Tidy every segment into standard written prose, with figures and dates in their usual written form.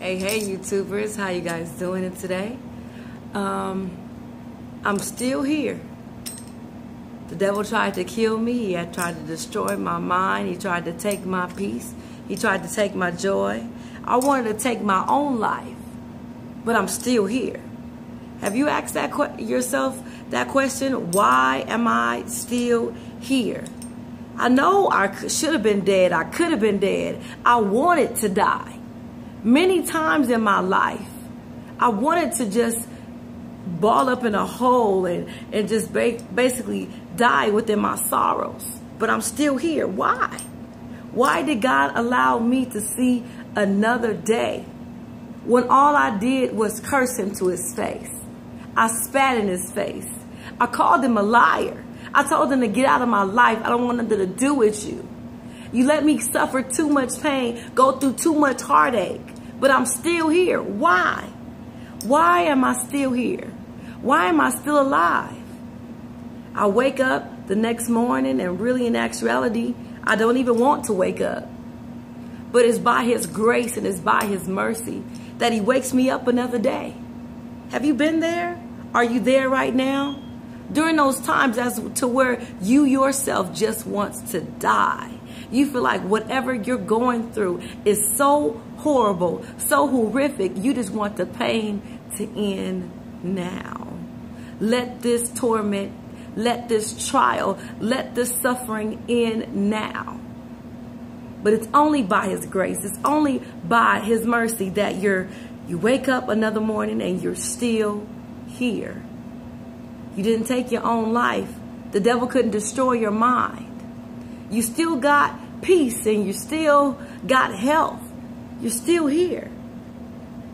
Hey YouTubers, how you guys doing it today? I'm still here. The devil tried to kill me. He had tried to destroy my mind. He tried to take my peace. He tried to take my joy. I wanted to take my own life, but I'm still here. Have you asked yourself that question? Why am I still here? I know I should have been dead. I could have been dead. I wanted to die. Many times in my life, I wanted to just ball up in a hole and just basically die within my sorrows. But I'm still here. Why? Why did God allow me to see another day when all I did was curse him to his face? I spat in his face. I called him a liar. I told him to get out of my life. I don't want nothing to do with you. You let me suffer too much pain, go through too much heartache, but I'm still here. Why? Why am I still here? Why am I still alive? I wake up the next morning and really in actuality, I don't even want to wake up. But it's by his grace and it's by his mercy that he wakes me up another day. Have you been there? Are you there right now? During those times as to where you yourself just wants to die. You feel like whatever you're going through is so horrible, so horrific, you just want the pain to end now. Let this torment, let this trial, let this suffering end now. But it's only by his grace, it's only by his mercy that you wake up another morning and you're still here. You didn't take your own life. The devil couldn't destroy your mind. You still got peace and you still got health. You're still here.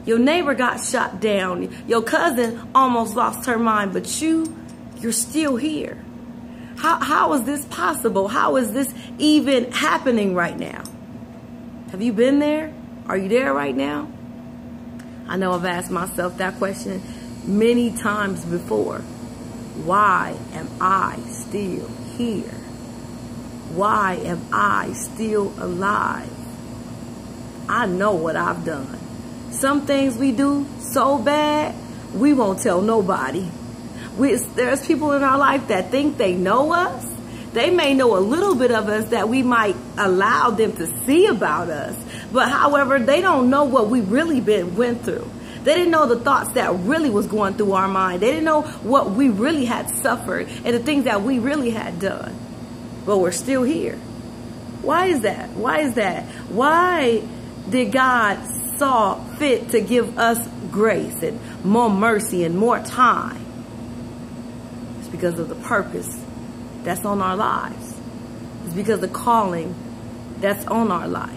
Your neighbor got shot down. Your cousin almost lost her mind, but you're still here. How is this possible? How is this even happening right now? Have you been there? Are you there right now? I know I've asked myself that question many times before. Why am I still here? Why am I still alive? I know what I've done. Some things we do so bad, we won't tell nobody. There's people in our life that think they know us. They may know a little bit of us that we might allow them to see about us. But however, they don't know what we really went through. They didn't know the thoughts that really was going through our mind. They didn't know what we really had suffered and the things that we really had done. But we're still here. Why is that? Why is that? Why did God saw fit to give us grace and more mercy and more time? It's because of the purpose that's on our lives. It's because of the calling that's on our life.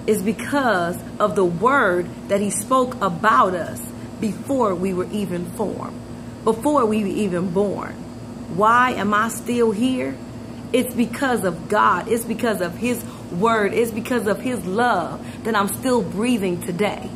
It's because of the word that he spoke about us before we were even formed, before we were even born. Why am I still here? It's because of God. It's because of his word. It's because of his love that I'm still breathing today.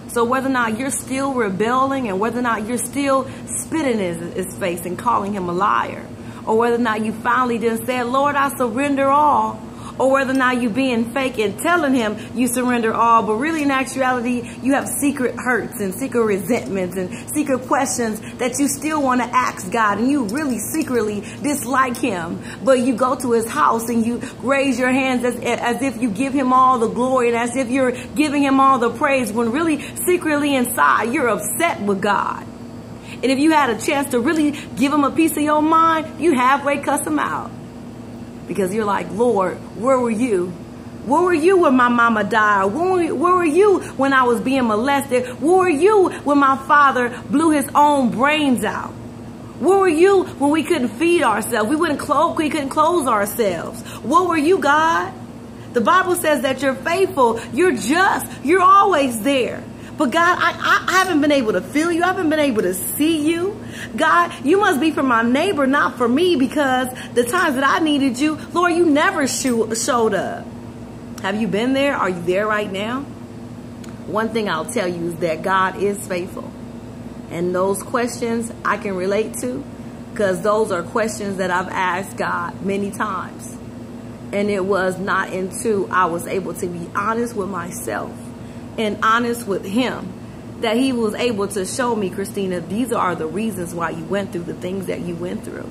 So whether or not you're still rebelling and whether or not you're still spitting in his face and calling him a liar, or whether or not you finally just said, Lord, I surrender all, or whether or not you being fake and telling him you surrender all, but really in actuality, you have secret hurts and secret resentments and secret questions that you still want to ask God, and you really secretly dislike him, but you go to his house and you raise your hands as if you give him all the glory and as if you're giving him all the praise, when really secretly inside, you're upset with God. And if you had a chance to really give him a piece of your mind, you halfway cuss him out. Because you're like, Lord, where were you? Where were you when my mama died? Where were you when I was being molested? Where were you when my father blew his own brains out? Where were you when we couldn't feed ourselves? We couldn't clothe ourselves. Where were you, God? The Bible says that you're faithful, you're just, you're always there. But God, I haven't been able to feel you. I haven't been able to see you. God, you must be for my neighbor, not for me, because the times that I needed you, Lord, you never showed up. Have you been there? Are you there right now? One thing I'll tell you is that God is faithful. And those questions I can relate to, because those are questions that I've asked God many times. And it was not until I was able to be honest with myself and honest with him, that he was able to show me, Christina, these are the reasons why you went through the things that you went through.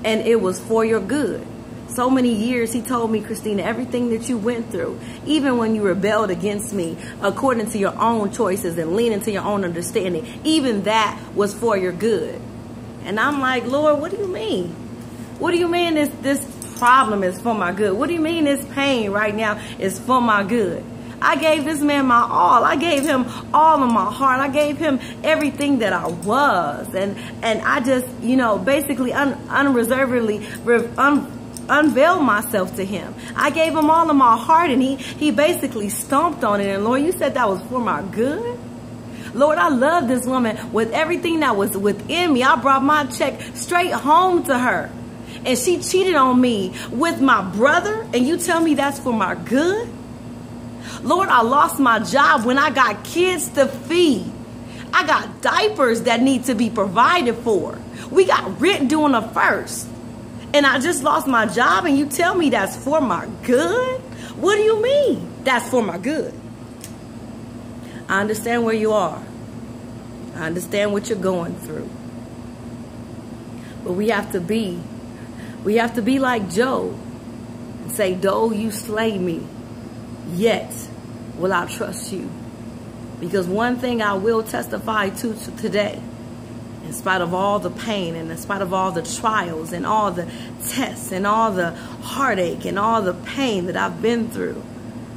And it was for your good. So many years he told me, Christina, everything that you went through, even when you rebelled against me according to your own choices and leaning to your own understanding, even that was for your good. And I'm like, Lord, what do you mean? What do you mean this problem is for my good? What do you mean this pain right now is for my good? I gave this man my all. I gave him all of my heart. I gave him everything that I was. And I just, you know, basically unreservedly unveiled myself to him. I gave him all of my heart, and he basically stomped on it. And Lord, you said that was for my good? Lord, I love this woman with everything that was within me. I brought my check straight home to her. And she cheated on me with my brother, and you tell me that's for my good? Lord, I lost my job when I got kids to feed. I got diapers that need to be provided for. We got rent due on the 1st. And I just lost my job, and you tell me that's for my good? What do you mean that's for my good? I understand where you are. I understand what you're going through. But we have to be like Job and say, though you slay me, yet will I trust you. Because one thing I will testify to today, in spite of all the pain and in spite of all the trials and all the tests and all the heartache and all the pain that I've been through,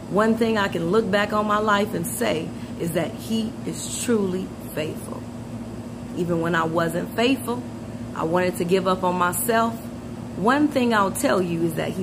one thing I can look back on my life and say is that he is truly faithful. Even when I wasn't faithful, I wanted to give up on myself. One thing I'll tell you is that he